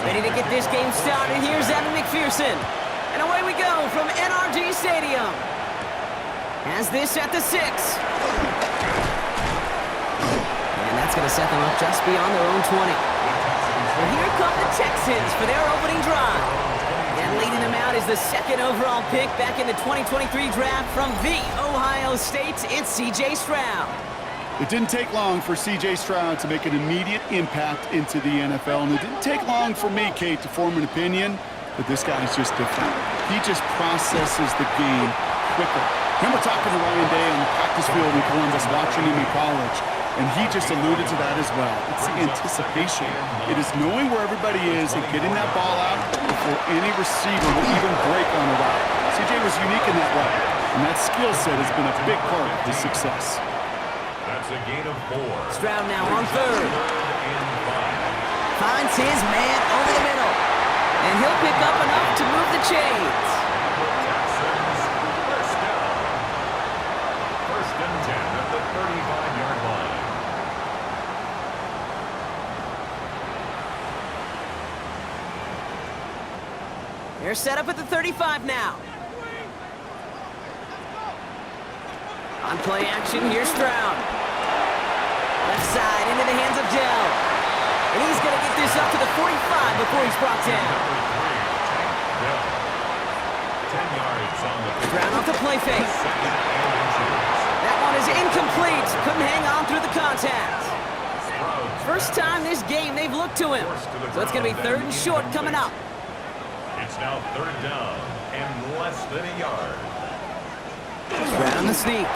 Ready to get this game started. Here's Evan McPherson. And away we go from NRG Stadium. Has this at the 6. And that's going to set them up just beyond their own 20. Well, here come the Texans for their opening drive. And leading them out is the 2nd overall pick back in the 2023 draft from the Ohio State. It's C.J. Stroud. It didn't take long for C.J. Stroud to make an immediate impact into the NFL. And it didn't take long for me, Kate, to form an opinion, but this guy is just different. He just processes the game quicker. I remember talking to Ryan Day on the practice field in Columbus, watching him in college, and he just alluded to that as well. It's the anticipation. It is knowing where everybody is and getting that ball out before any receiver will even break on the route. CJ was unique in that way, and that skill set has been a big part of his success. That's a gain of 4. Stroud now on 3rd. Finds his man over the middle, and he'll pick up enough to move the chains. First and 10 at the 35-yard line. They're set up at the 35 now. On play action, here's Stroud. Left side into the hands of Dell. And he's going to get this up to the 45 before he's brought down. 10 yards on the Stroud off the play fake. That one is incomplete. Couldn't hang on through the contact. First time this game they've looked to him. So it's going to be 3rd and short coming up. It's now 3rd down and less than a yard. Stroud on the sneak.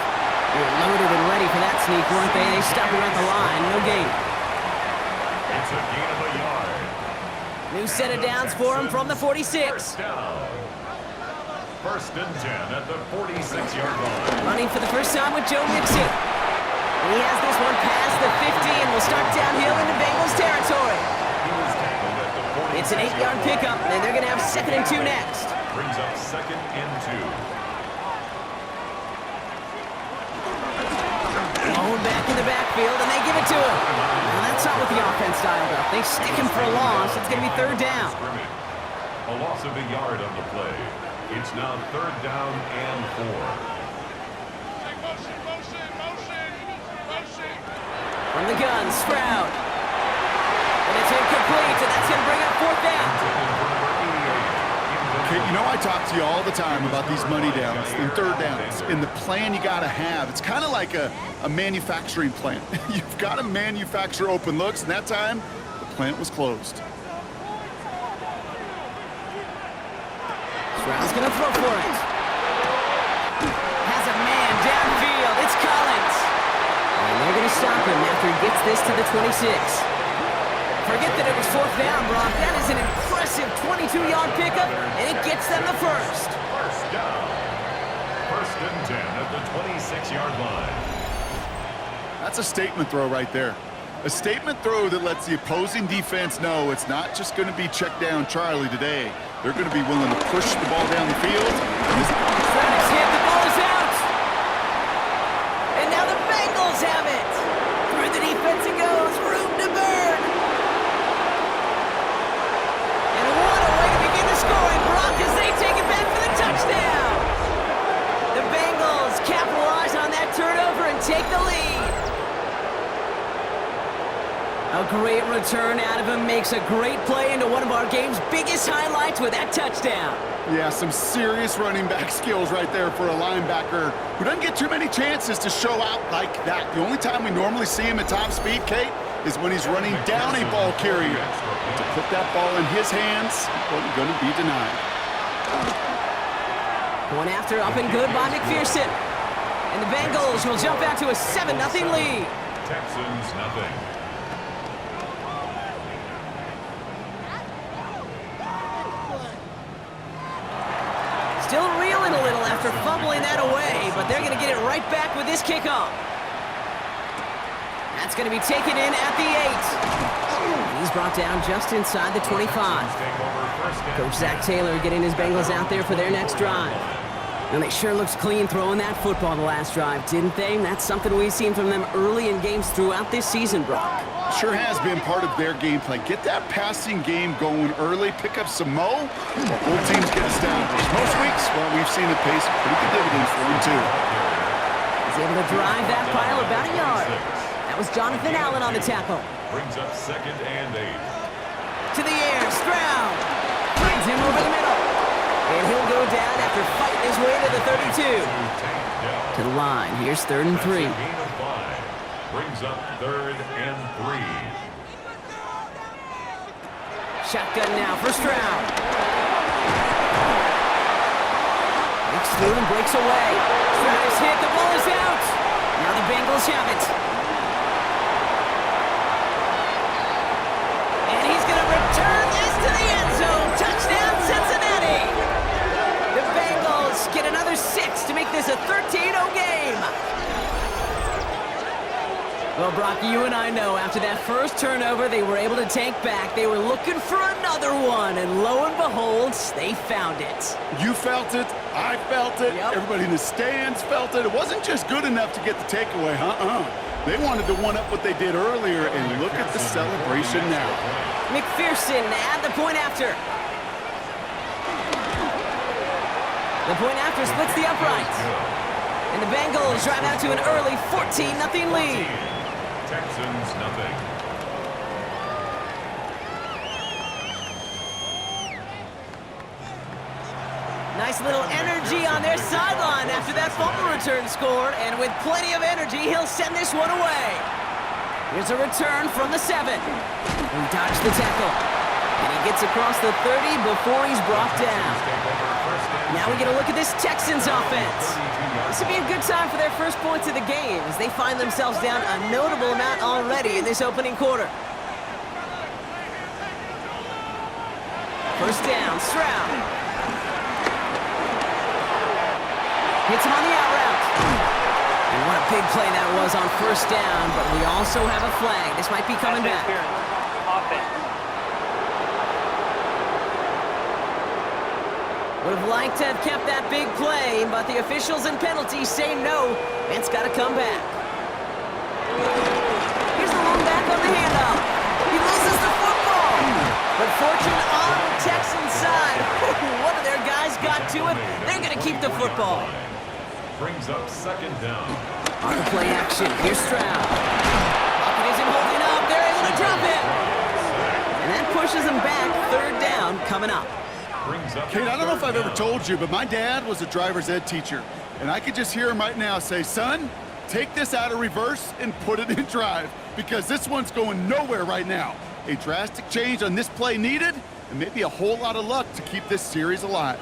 They were loaded and ready for that sneak, weren't they? They stopped him at the line. No gain. It's a gain of a yard. New set of downs for him from the 46. First down. First and 10 at the 46-yard line. Running for the first time with Joe Mixon. And he has this one past the 50 and will start downhill into Bengals territory. He was tackled at the 46. It's an 8-yard pickup, and they're going to have 2nd and 2 next. Brings up 2nd and 2. Low back in the backfield, and they give it to him. Now that's not what the offense dialed up. They stick him for a loss. It's going to be 3rd down. A loss of a yard on the play. It's now 3rd down and 4. From the gun, Stroud. And it's incomplete, and that's going to bring up 4th down. Okay, you know I talk to you all the time about these money downs and 3rd downs and the plan you got to have. It's kind of like a manufacturing plant. You've got to manufacture open looks, and that time the plant was closed. Stroud's going to throw for it. Has a man downfield. It's Collins. And they're going to stop him after he gets this to the 26. Forget that it was 4th down, Brock. That is an impressive 22-yard pickup, and it gets them the first. First down. First and 10 at the 26-yard line. That's a statement throw right there. A statement throw that lets the opposing defense know it's not just going to be check down Charlie today. They're going to be willing to push the ball down the field. Stroud is hit. The ball is out. And now the Bengals have it. Through the defense it goes. Room to burn. And what a way to begin the scoring, Brock, as they take it back for the touchdown. The Bengals capitalize on that turnover and take the lead. A great return out of him, makes a great play into one of our game's biggest highlights with that touchdown. Yeah, some serious running back skills right there for a linebacker who doesn't get too many chances to show out like that. The only time we normally see him at top speed, Kate, is when he's running down a ball carrier. To put that ball in his hands wasn't going to be denied. One after, up and good by McPherson. And the Bengals will jump out to a 7-0 lead. Texans nothing. Still reeling a little after fumbling that away, but they're going to get it right back with this kickoff. That's going to be taken in at the 8. He's brought down just inside the 25. Coach Zach Taylor getting his Bengals out there for their next drive. And they sure looked clean throwing that football the last drive, didn't they? That's something we've seen from them early in games throughout this season, Brock. Sure has been part of their game plan. Get that passing game going early, pick up some mo, while both teams get established. Most weeks, well, we've seen it pay some pretty good dividends for them, too. He's able to drive that pile about a yard. That was Jonathan Allen on the tackle. Brings up 2nd and 8. To the air, Stroud finds him over the middle. And he'll go down after fighting his way to the 32. To the line, here's 3rd and 3. Gain of 5. Brings up 3rd and 3. Shotgun now for Stroud. Breaks through and breaks away. Stroud is hit, the ball is out. Now the Bengals have it. And he's going to return this to the end zone. Touchdown, Cincinnati. The Bengals get another 6 to make this a 13-0 game. Well, Brock, you and I know after that first turnover, they were able to take back. They were looking for another one, and lo and behold, they found it. You felt it. I felt it. Yep. Everybody in the stands felt it. It wasn't just good enough to get the takeaway, They wanted to one-up what they did earlier, and look at the celebration now. McPherson at the point after. The point after splits the uprights. And the Bengals drive out to an early 14-0 lead. Texans nothing. Nice little energy on their sideline after that fumble return scored. And with plenty of energy, he'll send this one away. Here's a return from the 7. He dodged the tackle. And he gets across the 30 before he's brought down. Now we get a look at this Texans offense. This would be a good time for their first points of the game as they find themselves down a notable amount already in this opening quarter. First down, Stroud. Hits him on the out route. And what a big play that was on first down, but we also have a flag. This might be coming back. Would have liked to have kept that big play, but the officials and penalties say no. It's got to come back. Here's the long back on the handoff. He loses the football. But fortune on the Texans side. One of their guys got to it. They're going to keep the football. Brings up 2nd down. On the play action, here's Stroud. Pocket isn't holding up. They're able to drop it. And that pushes them back. 3rd down coming up. Kate, I don't know if I've ever told you, but my dad was a driver's ed teacher. And I could just hear him right now say, son, take this out of reverse and put it in drive, because this one's going nowhere right now. A drastic change on this play needed, and maybe a whole lot of luck to keep this series alive.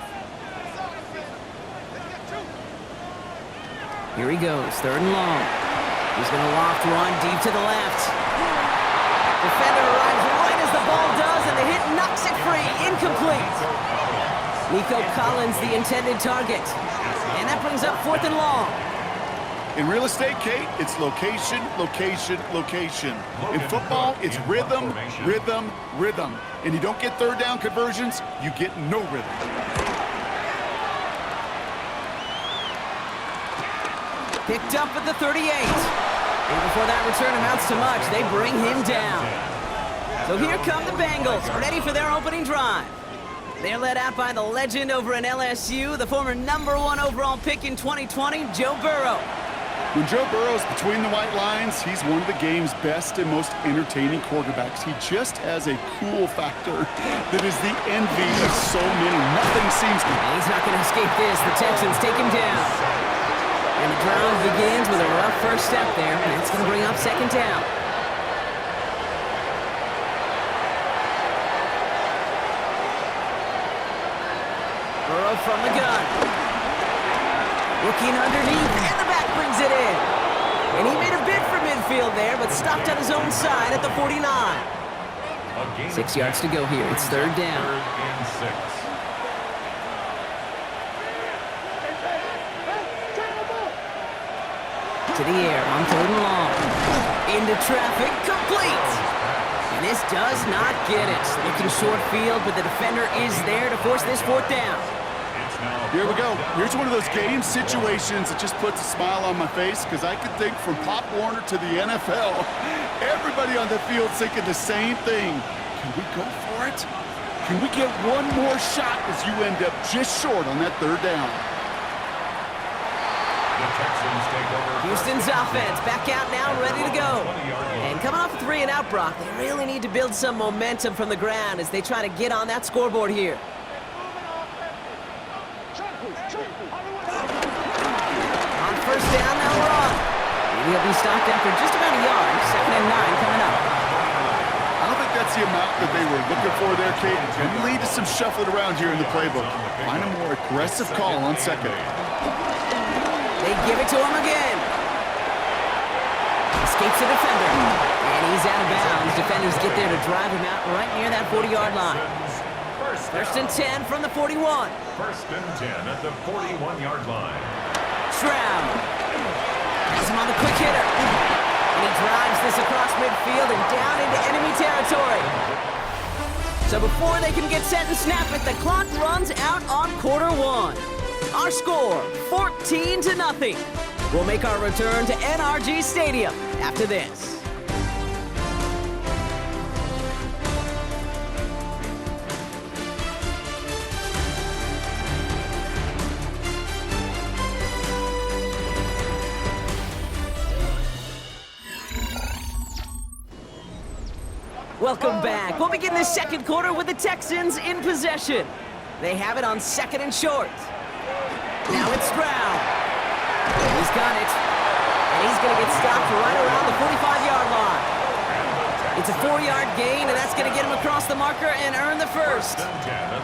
Here he goes, 3rd and long. He's going to loft one deep to the left. Defender arrives right as the ball does, and the hit knocks it free. Incomplete. Nico Collins, the intended target. And that brings up 4th and long. In real estate, Kate, it's location, location, location. In football, it's rhythm, rhythm, rhythm. And you don't get 3rd down conversions, you get no rhythm. Picked up at the 38. And before that return amounts to much, they bring him down. So here come the Bengals, ready for their opening drive. They're led out by the legend over in LSU, the former #1 overall pick in 2020, Joe Burrow. When Joe Burrow's between the white lines, he's one of the game's best and most entertaining quarterbacks. He just has a cool factor that is the envy of so many. Nothing seems to... He's not going to escape this. The Texans take him down. And the drive begins with a rough first step there. And it's going to bring up 2nd down. Burrow from the gun. Looking underneath, and the back brings it in. And he made a bid for midfield there, but stopped on his own side at the 49. 6 yards to go here. It's 3rd down. 3rd and 6. To the air, on 3rd and long. Into traffic, complete. And this does not get it. Looking short field, but the defender is there to force this 4th down. Here we go. Here's one of those game situations that just puts a smile on my face because I can think from Pop Warner to the NFL, everybody on the field thinking the same thing. Can we go for it? Can we get one more shot as you end up just short on that third down? The Texans take over. Houston's offense back out now, ready to go. And coming off a 3-and-out, Brock, they really need to build some momentum from the ground as they try to get on that scoreboard here. On first down, now we're on. He'll be stopped after just about a yard. 2nd and 9 coming up. I don't think that's the amount that they were looking for there, Kate. Can lead to some shuffling around here in the playbook. Find a more aggressive call on second. They give it to him again. Escapes the defender. And he's out of bounds. Defenders get there to drive him out right near that 40-yard line. First and 10 from the 41. First and 10 at the 41-yard line. Stroud has him on the quick hitter. And he drives this across midfield and down into enemy territory. So before they can get set and snap it, the clock runs out on quarter one. Our score, 14-0. We'll make our return to NRG Stadium after this. Welcome back. We'll begin the second quarter with the Texans in possession. They have it on 2nd and short. Now it's Stroud. He's got it. And he's going to get stopped right around the 45-yard line. It's a 4-yard gain, and that's going to get him across the marker and earn the first.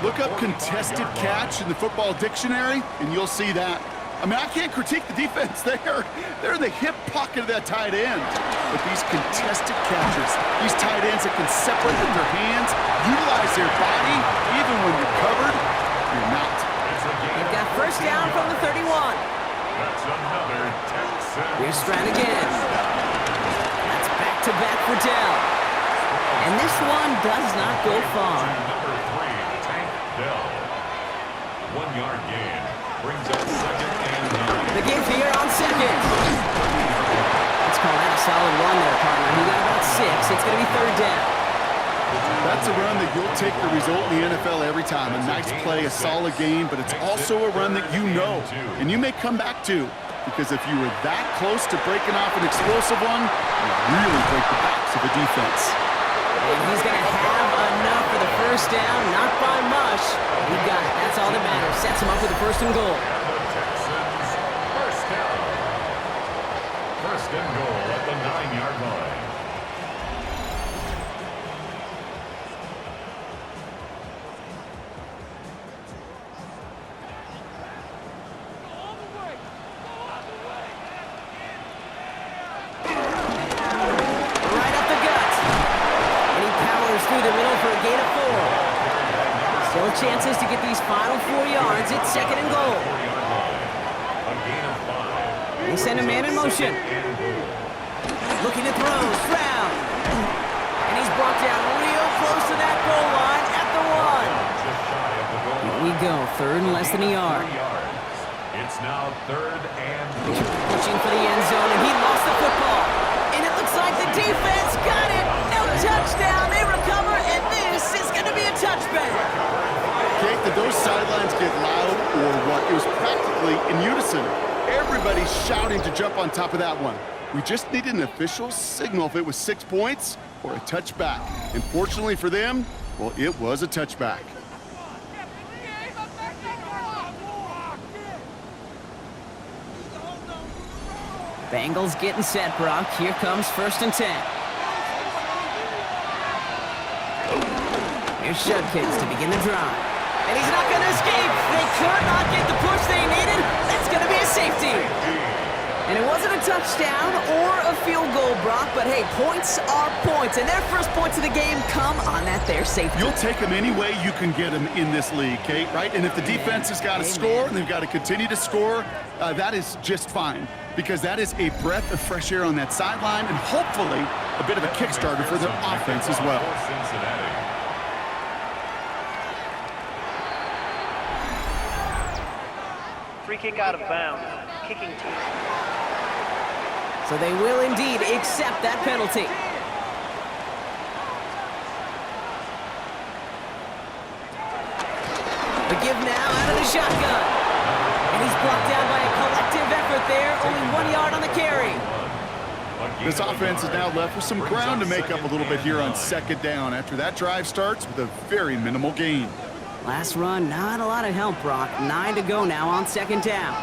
Look up contested catch in the football dictionary, and you'll see that. I mean, I can't critique the defense there. They're in the hip pocket of that tight end. But these contested catchers, these tight ends that can separate with their hands, utilize their body, even when you're covered, you're not. They've got first down from the 31. That's another Texan. Here's Stroud again. That's back-to-back for Dell. And this one does not go far. Number 3, Tank Dell. 1-yard gain brings up 2nd and 9. The give here on 2nd. Let's call that a solid run there, partner. He got about 6. It's going to be 3rd down. That's a run that you'll take the result in the NFL every time. A nice play, a solid game, but it's also a run that you know, and you may come back to, because if you were that close to breaking off an explosive one, you really break the backs of the defense. And he's going to have enough for the first down, not by much. He got it. That's all that matters. Sets him up with a 1st and goal. Texans, first down. 1st and goal at the 9-yard line. Right up the gut. And he powers through the middle for a gain of 4. Still chances to get these final 4 yards. It's 2nd and goal. A gain of 5. They send a man in motion. Looking to throw. Stroud. And he's brought down real close to that goal line at the 1. Here we go. 3rd and less than a yard. It's now 3rd and Pushing for the end zone, and he lost the football. And it looks like the defense got it. No touchdown. They recover, and this is going to be a touchback. Kate, did those sidelines get loud or what? It was practically in unison. Everybody's shouting to jump on top of that one. We just needed an official signal if it was 6 points or a touchback. And fortunately for them, well, it was a touchback. Bengals getting set, Brock. Here comes 1st and 10. Here's Shudkins to begin the drive. And he's not going to escape. They could not get the push they needed. That's going to be a safety. And it wasn't a touchdown or a field goal, Brock, but hey, points are points. And their first points of the game come on that there safety. You'll take them any way you can get them in this league, Kate, right? And if the defense has got to score and they've got to continue to score, that is just fine. Because that is a breath of fresh air on that sideline and hopefully a bit of a kickstarter for their offense as well. Cincinnati. free kick out of bounds. Kicking team. So they will indeed accept that penalty. The give now out of the shotgun. And he's blocked down by a collective effort there. Only 1 yard on the carry. This offense is now left with some ground to make up a little bit here on second down after that drive starts with a very minimal gain. Last run, not a lot of help, Brock. 9 to go now on second down.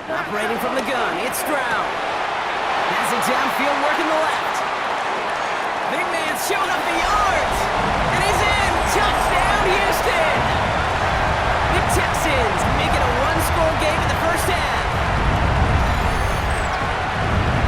Operating from the gun, it's Stroud. Has it downfield, working the left. Big man's showing up the yards. And he's in. Touchdown, Houston. The Texans make it a one-score game in the first half.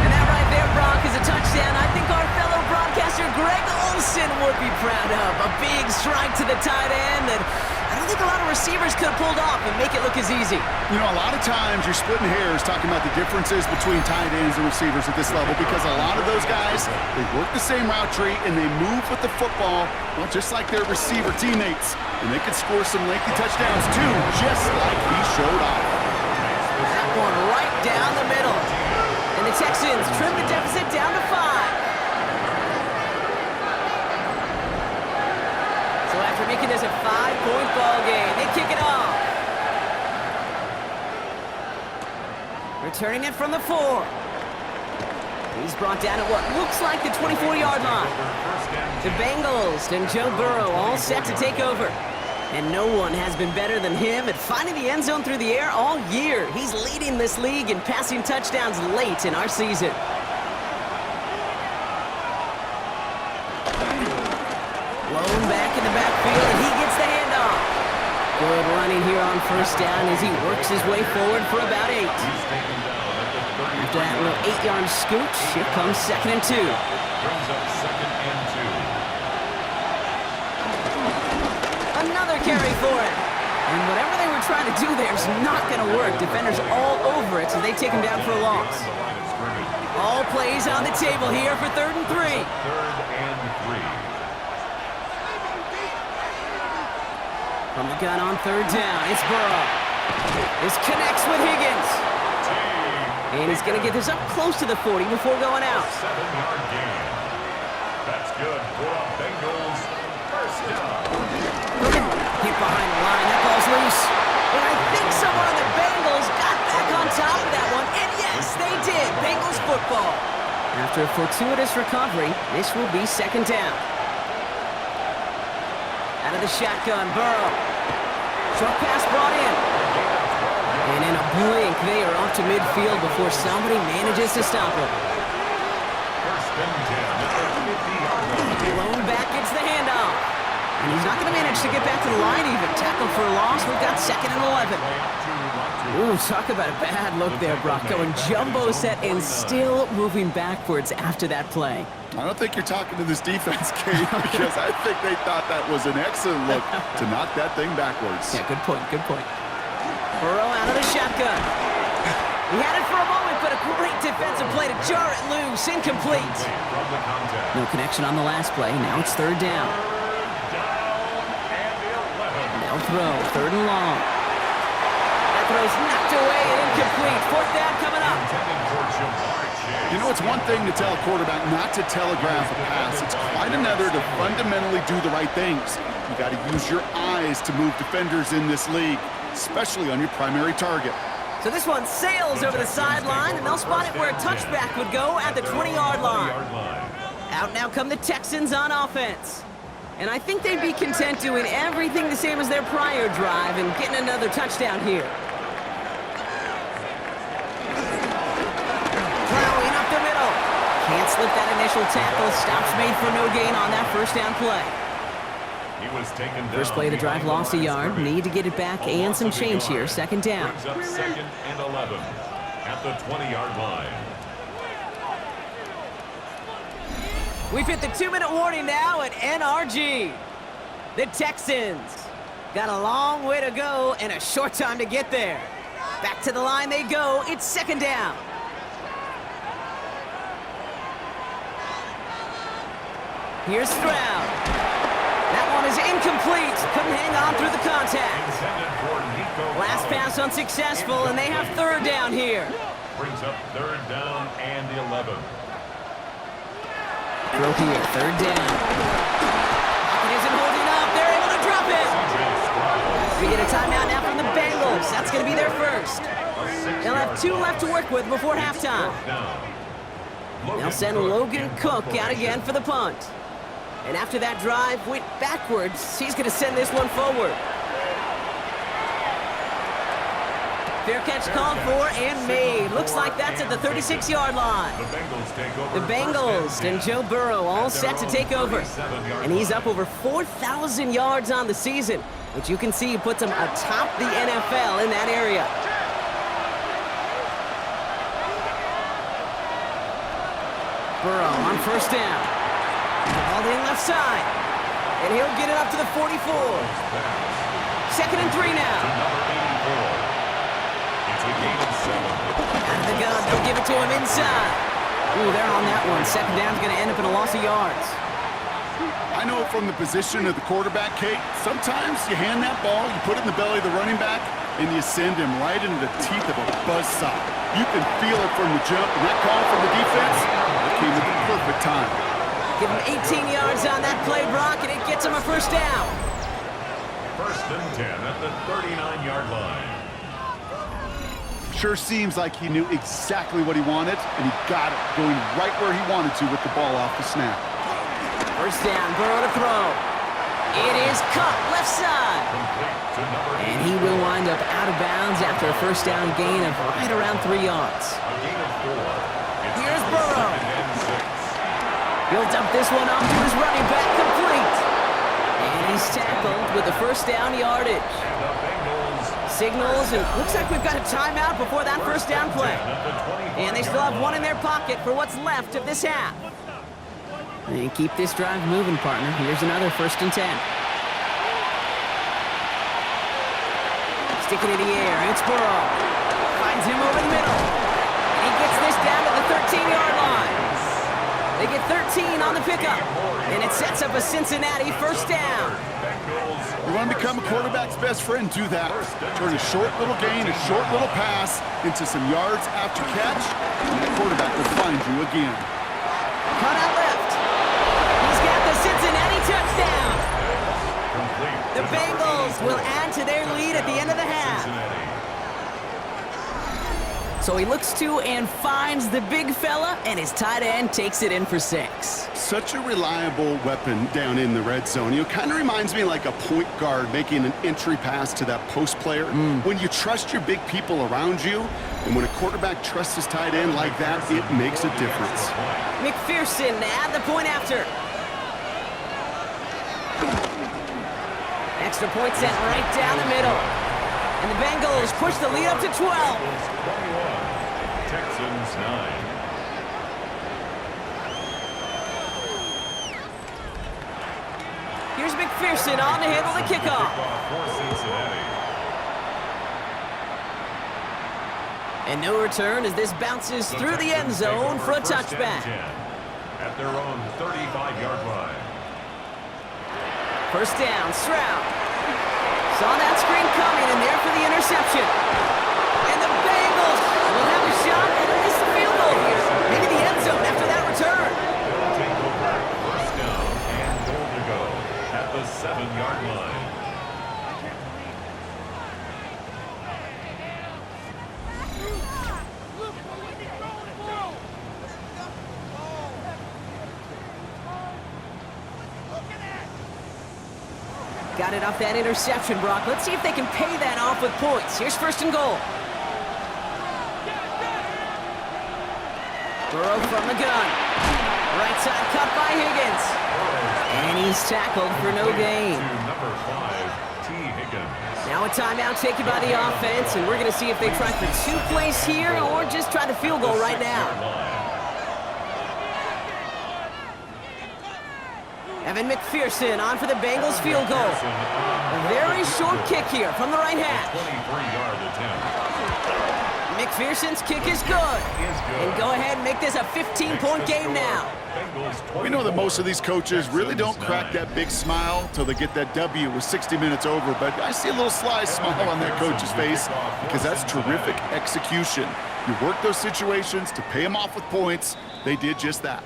And that right there, Brock, is a touchdown I think our fellow broadcaster Greg Olsen would be proud of. A big strike to the tight end that I don't think a lot of receivers could have pulled off and make it look as easy. You know, a lot of times you're splitting hairs talking about the differences between tight ends and receivers at this level because a lot of those guys, they work the same route tree and they move with the football, well, just like their receiver teammates. And they could score some lengthy touchdowns too, just like he showed off. That one right down the middle. And the Texans trim the deficit down to 5. So after making this a 5-point ball game, they kick it off. Returning it from the 4. He's brought down at what looks like the 24-yard line. The Bengals and Joe Burrow all set to take over. And no one has been better than him at finding the end zone through the air all year. He's leading this league in passing touchdowns late in our season. Blown back in the backfield, and he gets the handoff. Good running here on first down as he works his way forward for about 8. After that little 8-yard scooch, here comes 2nd and 2. Brings up 2nd and 2. Another carry for him. And whatever they were trying to do there is not going to work. Defenders all over it, so they take him down for a loss. All plays on the table here for 3rd and 3. 3rd and 3. From the gun on 3rd down, it's Burrow. This connects with Higgins. And he's going to get this up close to the 40 before going out. 7-yard gain. That's good for a Bengals first down. Hit behind the line. That ball's loose. And I think someone on the Bengals got back on top of that one. And yes, they did. Bengals football. After a fortuitous recovery, this will be 2nd down. Out of the shotgun, Burrow. Short pass brought in. And in a blink, they are off to midfield before somebody manages to stop him. First and 10 at the 50-yard line. Blown back gets the handoff. And he's not going to manage to get back to the line even. Tackle for a loss. We've got 2nd and 11. Ooh, talk about a bad look there, Brock. Going jumbo set and still moving backwards after that play. I don't think you're talking to this defense, Kate, because I think they thought that was an excellent look to knock that thing backwards. Yeah, good point, good point. Burrow out of the shotgun. He had it for a moment, but a great defensive play to jar it loose. Incomplete. No connection on the last play. Now it's 3rd down. They'll throw. 3rd and long. That throw's knocked away and incomplete. 4th down coming up. You know, it's one thing to tell a quarterback not to telegraph a pass. It's quite another to fundamentally do the right things. You got to use your eyes to move defenders in this league, especially on your primary target. So this one sails over the sideline, and they'll spot it where a touchback would go at the 20-yard line. Out now come the Texans on offense. And I think they'd be content doing everything the same as their prior drive and getting another touchdown here. Plowing up the middle. Can't slip that initial tackle. Stops made for no gain on that first down play. He was taken down. First play of the drive lost a yard. Need to get it back and some change here. 2nd down. Brings up 2nd and 11 at the 20-yard line. We've hit the 2-minute warning now at NRG. The Texans got a long way to go and a short time to get there. Back to the line they go. It's 2nd down. Here's Stroud. That one is incomplete. Couldn't hang on through the contact. Last pass unsuccessful, and they have third down here. Brings up third down and 11. Throw here, third down. It isn't holding up. They're able to drop it. We get a timeout now from the Bengals. That's going to be their first. They'll have 2 left to work with before halftime. They'll send Logan Cook out again for the punt. And after that drive went backwards, he's going to send this one forward. Fair catch called for and made. Looks like that's at the 36-yard line. The Bengals and Joe Burrow all set to take over. And he's up over 4,000 yards on the season, which you can see puts him atop the NFL in that area. Burrow on first down. Called in left side. And he'll get it up to the 44. 2nd and 3 now. Out of the gun, they'll give it to him inside. Ooh, they're on that one. 2nd down's going to end up in a loss of yards. I know from the position of the quarterback, Kate, sometimes you hand that ball, you put it in the belly of the running back, and you send him right into the teeth of a buzzsaw. You can feel it from the jump, and that call from the defense, it came at the perfect time. Give him 18 yards on that play, Brock, and it gets him a first down. 1st and 10 at the 39-yard line. Sure seems like he knew exactly what he wanted, and he got it, going right where he wanted to with the ball off the snap. First down, Burrow to throw. It is caught left side. And he will wind up out of bounds after a first down gain of right around 3 yards. Here's Burrow. He'll dump this one off to his running back, complete. And he's tackled with the first down yardage. Signals, and looks like we've got a timeout before that first down play. And they still have one in their pocket for what's left of this half. And keep this drive moving, partner. Here's another 1st and 10. Sticking it in the air, it's Burrow. Finds him over the middle. And he gets this down to the 13-yard line. They get 13 on the pickup. And it sets up a Cincinnati first down. You want to become a quarterback's best friend, do that. Turn a short little gain, a short little pass into some yards after catch, and that quarterback will find you again. Cut out left. He's got the Cincinnati touchdown. The Bengals will add to their lead at the end of the half. So he looks to and finds the big fella, and his tight end takes it in for 6. Such a reliable weapon down in the red zone. You know, kind of reminds me like a point guard making an entry pass to that post player. When you trust your big people around you, and when a quarterback trusts his tight end like that, it makes a difference. McPherson at the point after. Extra point set right down the middle. And the Bengals push the lead up to 12. Texans 9. Here's McPherson on to handle the kickoff. And no return as this bounces through the end zone for a touchback. At their own 35-yard line. First down, Stroud. Saw that screen coming, and there for the interception. And the Bengals will have a shot at least a field goal here. Maybe the end zone after that return. They'll take over. First down and goal to go at the 7-yard line. Got it off that interception, Brock. Let's see if they can pay that off with points. Here's 1st and goal. Burrow from the gun. Right side cut by Higgins. And he's tackled for no gain. Number 5, T. Higgins. Now a timeout taken by the offense, and we're going to see if they try for 2 plays here or just try the field goal right now. Evan McPherson on for the Bengals field goal. A very short kick here from the right hash. 23-yard attempt. McPherson's kick is good. And go ahead and make this a 15-point game now. We know that most of these coaches really don't crack that big smile until they get that W with 60 minutes over, but I see a little sly smile on that coach's face because that's terrific execution. You work those situations to pay them off with points. They did just that.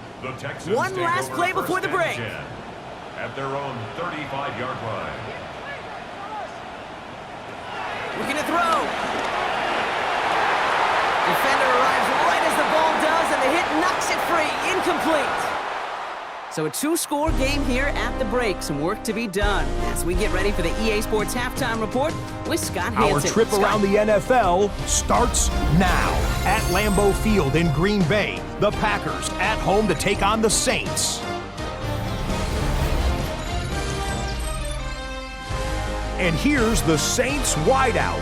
One last play before the break. At their own 35-yard line. Looking to throw. Defender arrives right as the ball does, and the hit knocks it free. Incomplete. So a two-score game here at the break. Some work to be done as we get ready for the EA Sports Halftime Report with Scott Hansen. Our trip around the NFL starts now. At Lambeau Field in Green Bay, the Packers at home to take on the Saints. And here's the Saints wideout.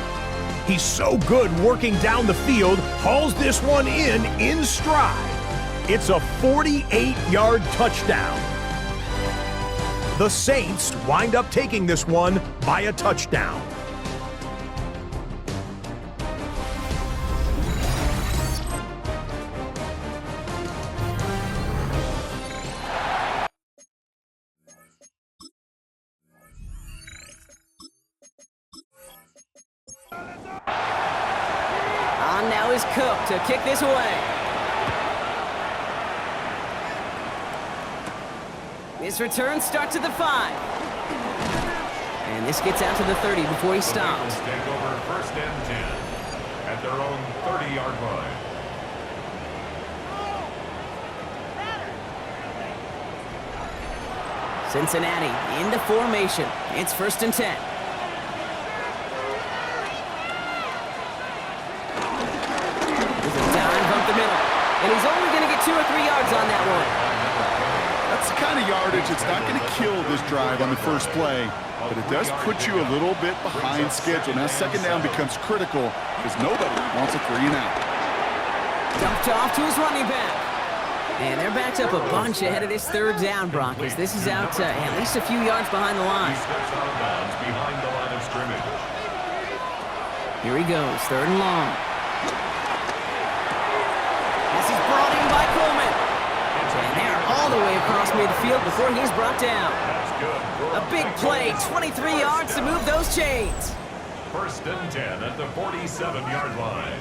He's so good working down the field, hauls this one in stride. It's a 48-yard touchdown. The Saints wind up taking this one by a touchdown. On now is Cook to kick this away. His return starts at the 5. And this gets out to the 30 before he stops. Take over first and 10 at their own 30-yard line. Cincinnati into formation. It's first and 10. There's a dive up the middle. And he's only going to get 2 or 3 yards on that one. That's the kind of yardage that's not going to kill this drive on the first play, but it does put you a little bit behind schedule. Now second down becomes critical because nobody wants a 3-and-out. Dumped off to his running back. And they're backed up a bunch ahead of this third down, Brock, as this is out at least a few yards behind the line. He steps out of bounds behind the line of scrimmage. Here he goes, third and long. This is brought in by Coleman. And they're all the way across midfield before he's brought down. A big play, 23 yards to move those chains. First and 10 at the 47-yard line.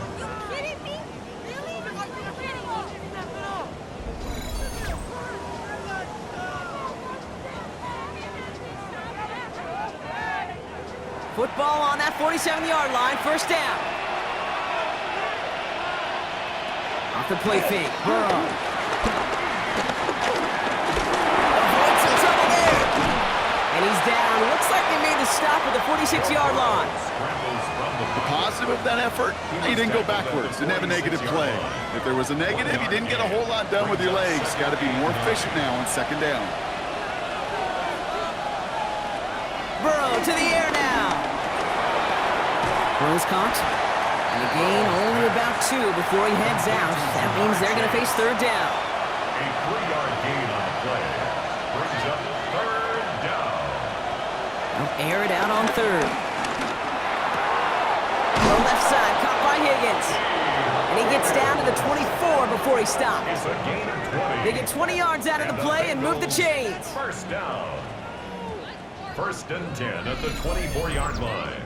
Football on that 47-yard line, first down. Off the play fake, Burrow. Avoids some trouble there. And he's down. Looks like they made the stop at the 46-yard line. The positive of that effort, he didn't go backwards, didn't have a negative play. If there was a negative, you didn't get a whole lot done with your legs. Got to be more efficient now on second down. Burrow to the air now. Burrow's caught. And a gain only about 2 before he heads out. That means they're going to face third down. A 3-yard gain on the play brings up third down. They'll air it out on third. The left side, caught by Higgins. And he gets down to the 24 before he stops. It's a gain of 20. They get 20 yards out of the play and move the chains. First down. First and 10 at the 24-yard line.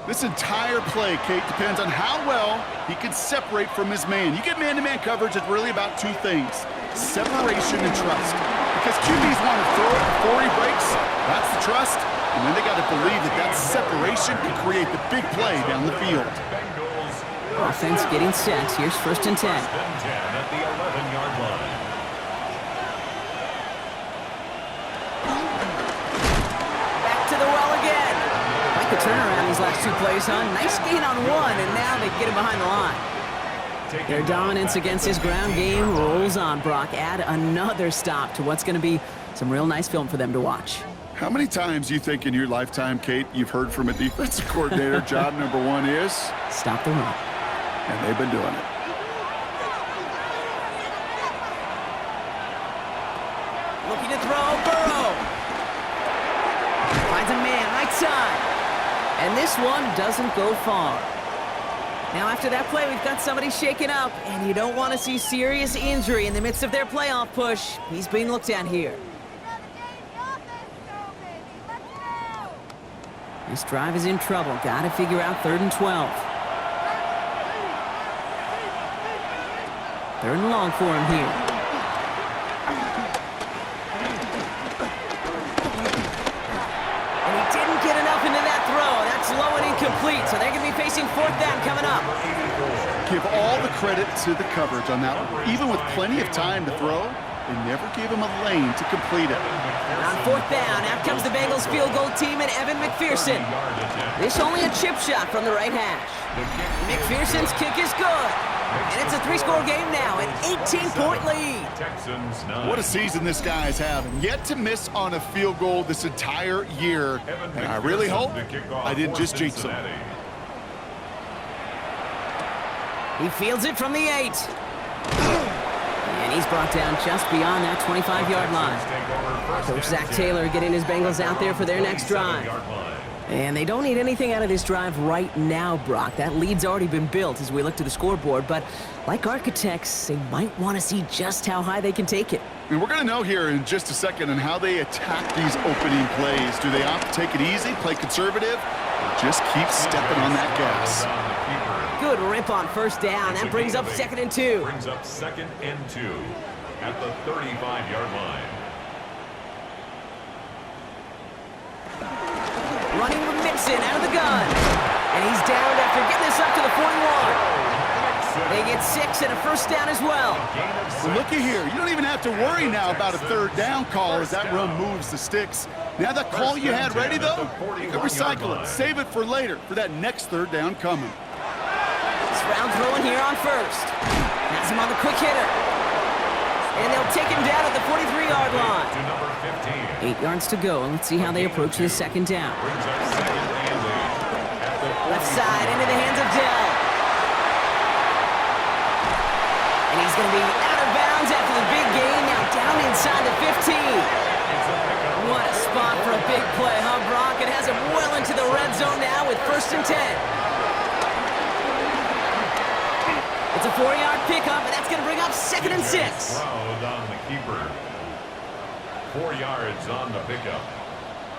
This entire play, Kate, depends on how well he can separate from his man. You get man-to-man coverage, it's really about 2 things, separation and trust. Because QBs want to throw it before he breaks, that's the trust, and then they got to believe that that separation can create the big play down the field. Offense getting set. Here's first and 10. First and 10 at the 11-yard line. Back to the well again. Like the turnaround these last 2 plays, huh? Nice gain on 1, and now they get him behind the line. Their dominance against his ground game rolls on, Brock. Add another stop to what's going to be some real nice film for them to watch. How many times do you think in your lifetime, Kate, you've heard from a defensive coordinator, job number 1 is? Stop the run. And they've been doing it. Looking to throw, Burrow. Finds a man, right side. And this one doesn't go far. Now, after that play, we've got somebody shaken up, and you don't want to see serious injury in the midst of their playoff push. He's being looked at here. This drive is in trouble. Got to figure out 3rd and 12. 3rd and long for him here. And he didn't get enough into that throw. That's low and incomplete, so they're going to be facing 4th down coming up. Give all the credit to the coverage on that one. Even with plenty of time to throw, they never gave him a lane to complete it. And on 4th down, out comes the Bengals field goal team and Evan McPherson. This only a chip shot from the right hash. McPherson's kick is good. And it's a 3-score game now, an 18-point lead. What a season this guy's having. Yet to miss on a field goal this entire year. And I really hope I didn't just jinx him. He fields it from the 8. And he's brought down just beyond that 25-yard line. Coach Zach Taylor getting his Bengals out there for their next drive. And they don't need anything out of this drive right now, Brock. That lead's already been built as we look to the scoreboard. But like architects, they might want to see just how high they can take it. And we're going to know here in just a second on how they attack these opening plays. Do they opt to take it easy, play conservative, or just keep stepping on that gas? Good rip on 1st down. That brings up 2nd and 2. Brings up 2nd and 2 at the 35-yard line. Running with Mixon out of the gun. And he's down after getting this up to the 41. They get 6 and a 1st down as well. Well, looky here. You don't even have to worry now about a 3rd down call as that run moves the sticks. Now that call you had ready, though, you can recycle it. Save it for later for that next 3rd down coming. Stroud throwing here on 1st. Has him on the quick hitter. And they'll take him down at the 43-yard line. 8 yards to go, and let's see how they approach this 2nd down. Left side into the hands of Dell. And he's going to be out of bounds after the big gain, now down inside the 15. What a spot for a big play, huh, Brock? It has him well into the red zone now with 1st and 10. It's a 4-yard pickup, and that's going to bring up 2nd and 6. Stroud on the keeper. 4 yards on the pickup.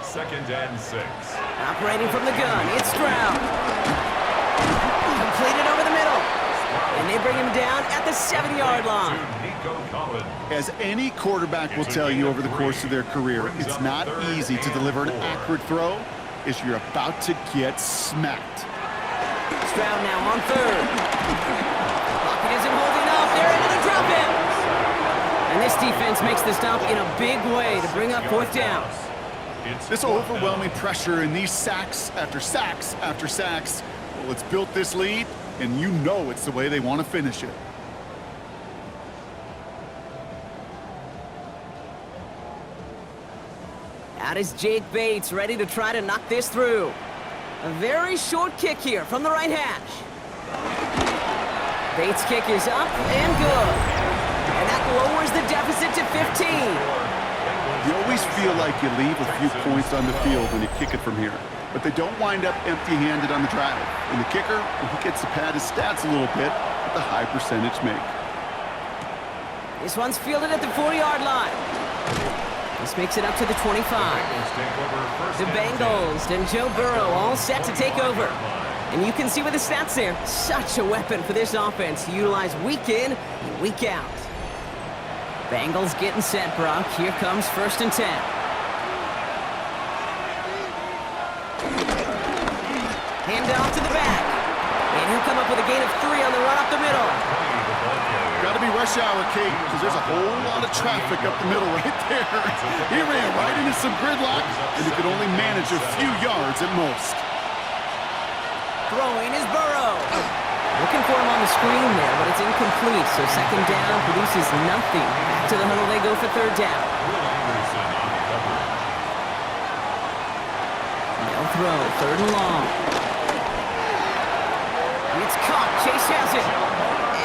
2nd and 6. Operating from the gun, it's Stroud. Completed over the middle. And they bring him down at the 7-yard line. As any quarterback will tell you over the course of their career, it's not easy to deliver an accurate throw as you're about to get smacked. Stroud now on 3rd. Pocket isn't holding up. They're into the drop in. And this defense makes the stop in a big way to bring up 4th down. This overwhelming pressure and these sacks after sacks after sacks, well, it's built this lead, and you know it's the way they want to finish it. Out is Jake Bates, ready to try to knock this through. A very short kick here from the right hash. Bates' kick is up and good. And that lowers the deficit to 15. You always feel like you leave a few points on the field when you kick it from here. But they don't wind up empty-handed on the drive. And the kicker, he gets to pad his stats a little bit with the high percentage make. This one's fielded at the 4-yard line. This makes it up to the 25. The Bengals and Joe Burrow all set to take over. And you can see with the stats there, such a weapon for this offense to utilize week in and week out. Bengals getting set, Brock. Here comes 1st and 10. Hand off to the back. And he'll come up with a gain of 3 on the run up the middle. Got to be rush hour, Kate, because there's a whole lot of traffic up the middle right there. He ran right into some gridlock, and he could only manage a few yards at most. Throwing is Burrow. Looking for him on the screen there, but it's incomplete, so 2nd down produces nothing. Back to the huddle they go for 3rd down. They'll throw, 3rd and long. It's caught, Chase has it.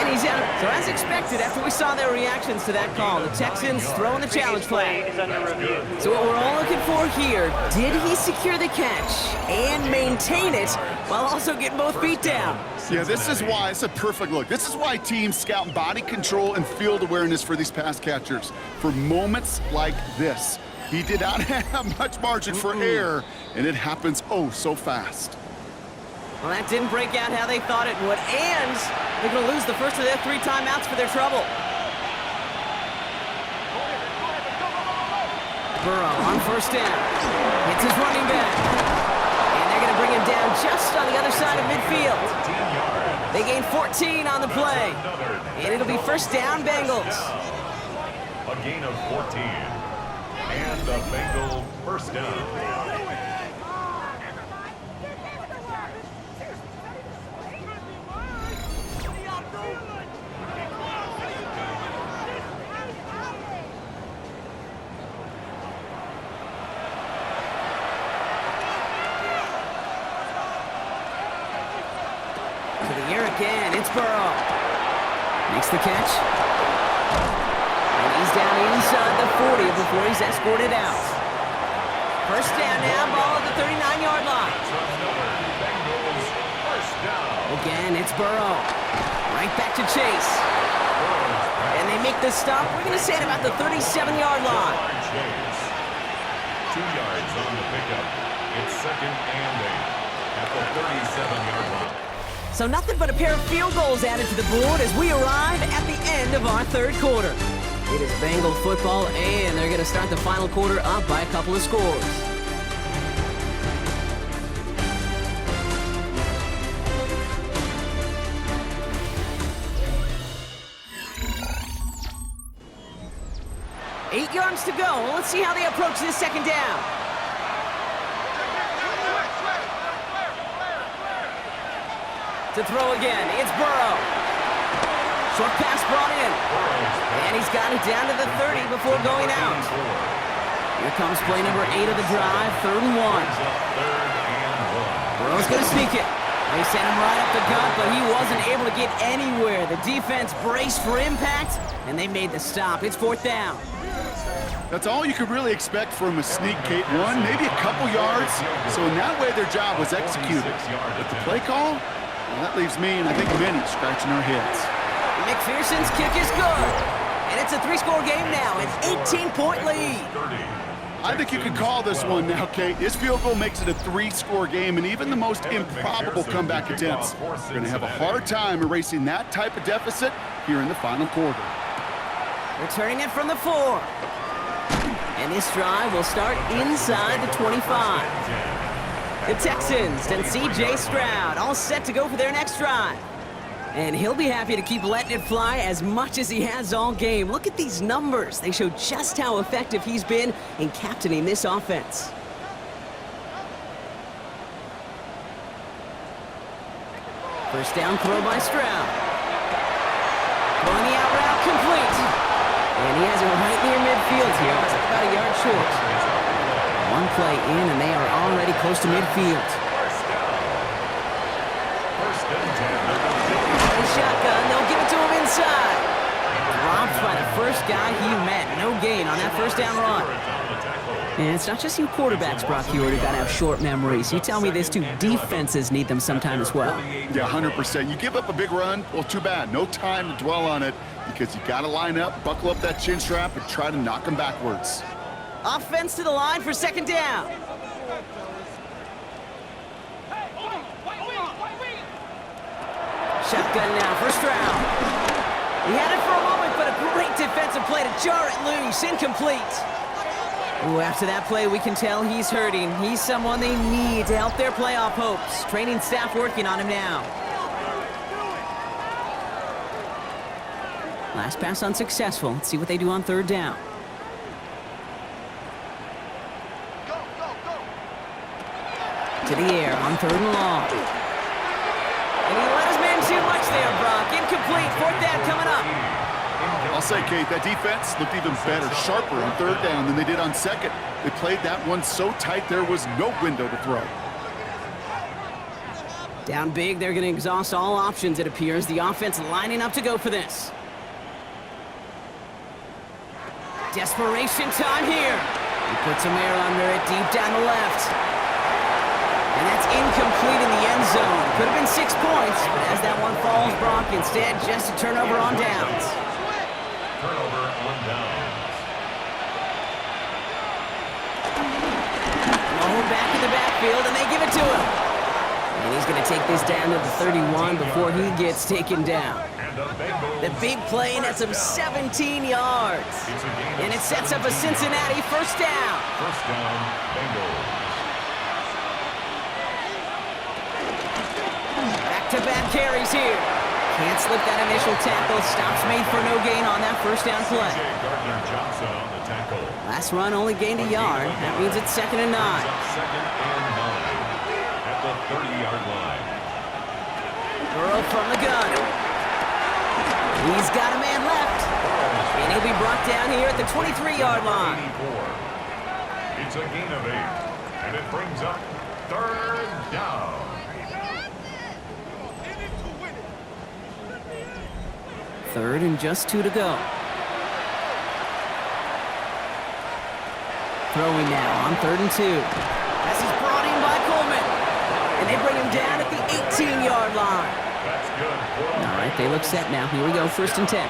And He's out. So as expected, after we saw their reactions to that call, the Texans throwing the challenge flag. Play is under review. So what we're all looking for here, did he secure the catch and maintain it while also getting both feet down? Yeah, this is why it's a perfect look. This is why teams scout body control and field awareness for these pass catchers. For moments like this, he did not have much margin for error, and it happens oh so fast. Well, that didn't break out how they thought it would, and they're going to lose the first of their 3 timeouts for their trouble. Burrow on first down. It's his running back. And they're going to bring him down just on the other side of midfield. They gain 14 on the play. And it'll be first down, Bengals. A gain of 14. And the Bengal first down. To the air again, it's Burrow. Makes the catch. And he's down inside the 40 before he's escorted out. First down now, ball at the 39-yard line. Again, it's Burrow. Right back to Chase. And they make the stop. We're going to say it about the 37-yard line. 2 yards on the pickup. It's second and 8 at the 37-yard line. So nothing but a pair of field goals added to the board as we arrive at the end of our third quarter. It is Bengal football, and they're going to start the final quarter up by a couple of scores. Eight yards to go. Well, let's see how they approach this second down. To throw again, it's Burrow. Short pass brought in. And he's got it down to the 30 before going out. Here comes play number 8 of the drive, 3rd and 1. Burrow's going to sneak it. They sent him right up the gut, but he wasn't able to get anywhere. The defense braced for impact, and they made the stop. It's 4th down. That's all you could really expect from a sneak, Kate. 1, maybe a couple yards. So in that way, their job was executed. But the play call? Well, that leaves me and I think many scratching our heads. McPherson's kick is good. And it's a 3-score game now, an 18-point lead. I think you could call this one now, Kate. This field goal makes it a 3-score game, and even the most improbable comeback attempts are going to have a hard time erasing that type of deficit here in the final quarter. Returning it from the 4. And this drive will start inside the 25. The Texans and C.J. Stroud all set to go for their next drive. And he'll be happy to keep letting it fly as much as he has all game. Look at these numbers. They show just how effective he's been in captaining this offense. First down throw by Stroud. Throwing the out route complete. And he has it right near midfield here. It's about a yard short. One play in, and they are already close to midfield. Shotgun, they'll give it to him inside. Dropped by the first guy he met. No gain on that first down run. And it's not just you quarterbacks, Brock Hewitt, who got to have short memories. You tell me this too, defenses need them sometime as well. Yeah, 100%. You give up a big run, well, too bad. No time to dwell on it because you got to line up, buckle up that chin strap, and try to knock them backwards. Offense to the line for second down. Shotgun now for Stroud. He had it for a moment, but a great defensive play to jar it loose. Incomplete. Ooh, after that play, we can tell he's hurting. He's someone they need to help their playoff hopes. Training staff working on him now. Last pass unsuccessful. Let's see what they do on third down. To the air on 3rd and long. And he let his man too much there, Brock. Incomplete. 4th down coming up. I'll say, Kate, that defense looked even better, sharper on 3rd down than they did on 2nd. They played that one so tight there was no window to throw. Down big, they're going to exhaust all options, it appears. The offense lining up to go for this. Desperation time here. He puts some air under it deep down the left. And that's incomplete in the end zone. Could have been 6 points, but as that one falls, Brock, instead just a turnover on downs. Turnover on downs. Mahomes back in the backfield, and they give it to him. And he's going to take this down to the 31 before he gets taken down. The big play nets him 17 yards. And it sets up a Cincinnati first down. First down, Bengals. Back-to-back carries here. Can't slip that initial tackle. Stops made for no gain on that first down play. Gardner-Johnson on the tackle. Last run only gained a yard. That means it's 2nd and 9. Second and 9 at the 30-yard line. Burrow from the gun. He's got a man left. And he'll be brought down here at the 23-yard line. 84. It's a gain of 8. And it brings up 3rd down. Third and just 2 to go. Throwing now on 3rd and 2. This is brought in by Coleman. And they bring him down at the 18-yard line. That's good. All right, they look set now. Here we go, 1st and 10.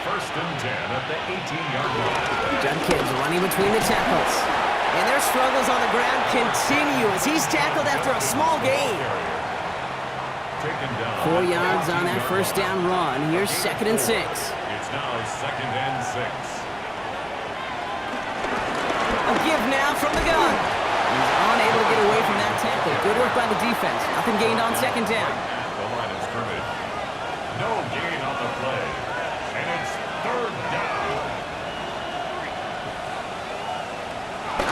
1st and 10 at the 18-yard line. Jenkins running between the tackles. And their struggles on the ground continue as he's tackled after a small gain. 4 yards on that first down run. Here's 2nd and 6. It's now 2nd and 6. A give now from the gun. He's unable to get away from that tackle. Good work by the defense. Nothing gained on 2nd down. The line of scrimmage. No gain on the play. And it's 3rd down.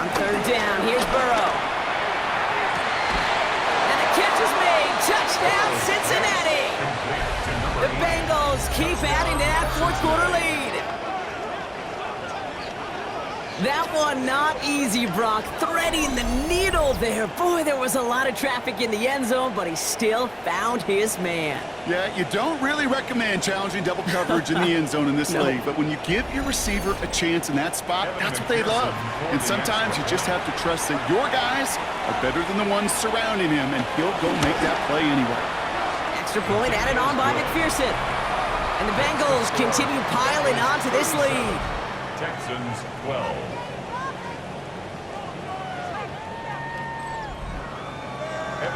On 3rd down, here's Burrow. And the catch is made. Touchdown, Cincinnati. The Bengals keep adding to that 4th quarter lead. That one not easy, Brock. Threading the needle there. Boy, there was a lot of traffic in the end zone, but he still found his man. Yeah, you don't really recommend challenging double coverage in the end zone in this league, but when you give your receiver a chance in that spot, that's what they love. And sometimes you just have to trust that your guys are better than the ones surrounding him, and he'll go make that play anyway. Extra point added on by McPherson. And the Bengals continue piling onto this lead. Texans 12.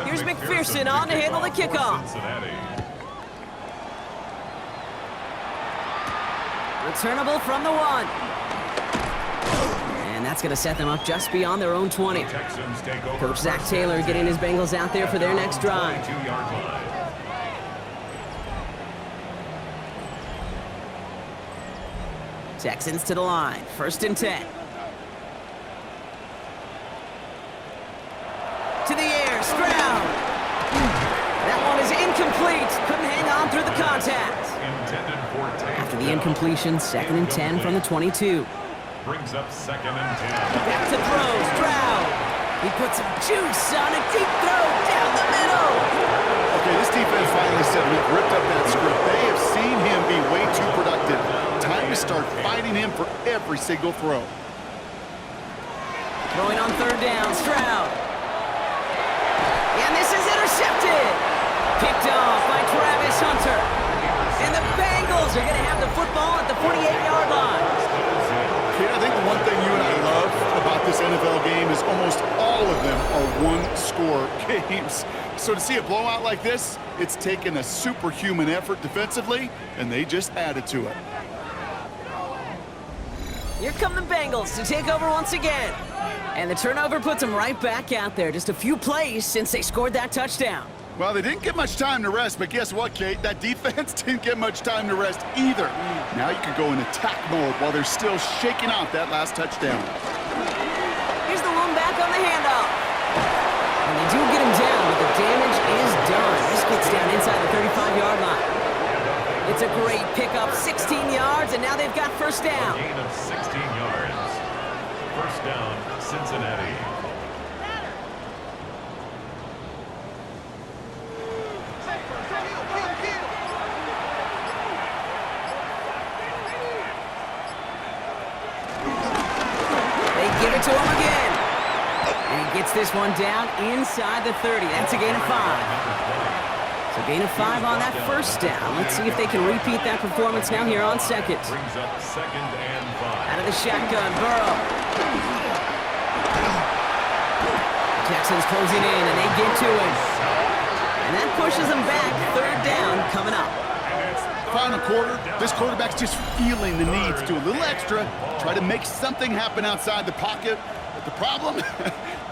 Here's McPherson on to handle the kickoff. Returnable from the 1. And that's going to set them up just beyond their own 20. Coach Zach Taylor getting his Bengals out there for their next drive. Texans to the line. 1st and 10. To the air, Stroud. That one is incomplete. Couldn't hang on through the contact. After the incompletion, 2nd and 10 from the 22. Brings up 2nd and 10. Back to throw, Stroud. He puts some juice on a deep throw down the middle. Okay, this defense finally said we've ripped up that script. They have seen him be way too productive. Time to start fighting him for every single throw. Throwing on 3rd down, Stroud. And this is intercepted. Picked off by Travis Hunter. And the Bengals are going to have the football at the 48-yard line. Yeah, I think the one thing you and I love about this NFL game is almost all of them are one-score games. So to see a blowout like this, it's taken a superhuman effort defensively, and they just added to it. Here come the Bengals to take over once again. And the turnover puts them right back out there. Just a few plays since they scored that touchdown. Well, they didn't get much time to rest, but guess what, Kate? That defense didn't get much time to rest either. Now you can go in attack mode while they're still shaking out that last touchdown. Here's the one back on the handoff. And they do get him down, but the damage is done. This gets down inside the 35-yard line. It's a great pickup, 16 yards, and now they've got first down. A gain of 16 yards. First down, Cincinnati. it to him again. And he gets this one down inside the 30. That's a gain of 5. So gain of 5 on that first down. Let's see if they can repeat that performance now here on second. Brings up 2nd and 5. Out of the shotgun, Burrow. Texans closing in, and they get to it. And that pushes them back. 3rd down coming up. Final quarter, this quarterback's just feeling the need to do a little extra, try to make something happen outside the pocket. But the problem,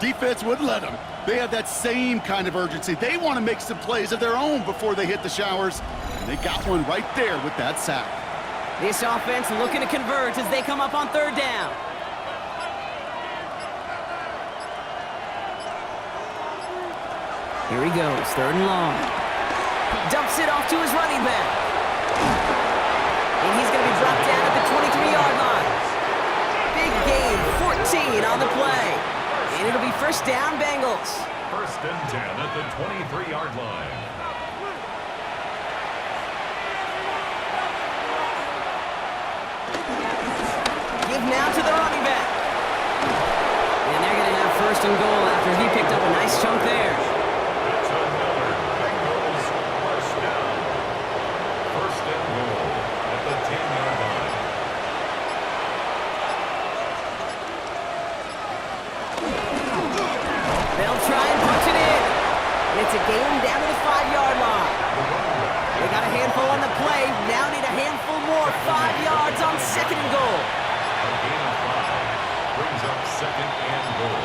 defense wouldn't let them. They have that same kind of urgency. They want to make some plays of their own before they hit the showers. And they got one right there with that sack. This offense looking to convert as they come up on 3rd down. Here he goes, 3rd and long. Dumps it off to his running back. And he's going to be dropped down at the 23-yard line. Big gain, 14 on the play. And it'll be 1st down, Bengals. 1st and 10 at the 23-yard line. Give now to the running back. And they're going to have 1st and goal after he picked up a nice chunk there. It's another Bengals 1st down. 1st and goal at the 10-yard line. They'll try and punch it in. And it's a gain down to the 5-yard line. They got a handful on the play. Now need a handful more. 5 yards on 2nd and goal. A gain of 5 brings up 2nd and goal.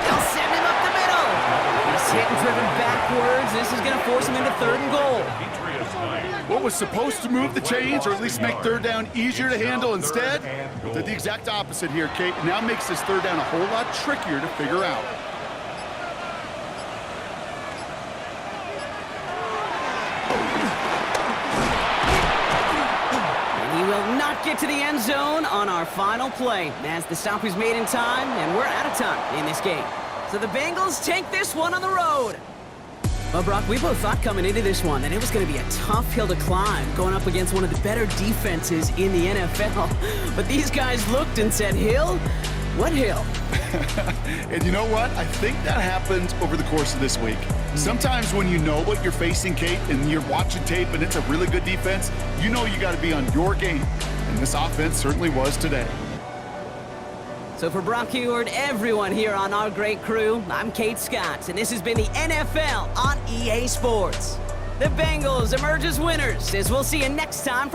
They'll send him up the middle. He's hit and driven backwards. This is going to force him into 3rd and goal. Patriots night. What was supposed to move the chains, or at least make 3rd down easier to handle instead, did the exact opposite here, Kate. It now makes this 3rd down a whole lot trickier to figure out. And he will not get to the end zone on our final play, as the stop is made in time, and we're out of time in this game. So the Bengals take this one on the road. Well, Brock, we both thought coming into this one that it was going to be a tough hill to climb, going up against one of the better defenses in the NFL. But these guys looked and said, Hill? What hill? And you know what? I think that happened over the course of this week. Sometimes when you know what you're facing, Kate, and you're watching tape and it's a really good defense, you know you got to be on your game. And this offense certainly was today. So for Brock Heward, everyone here on our great crew, I'm Kate Scott, and this has been the NFL on EA Sports. The Bengals emerge as winners, as we'll see you next time.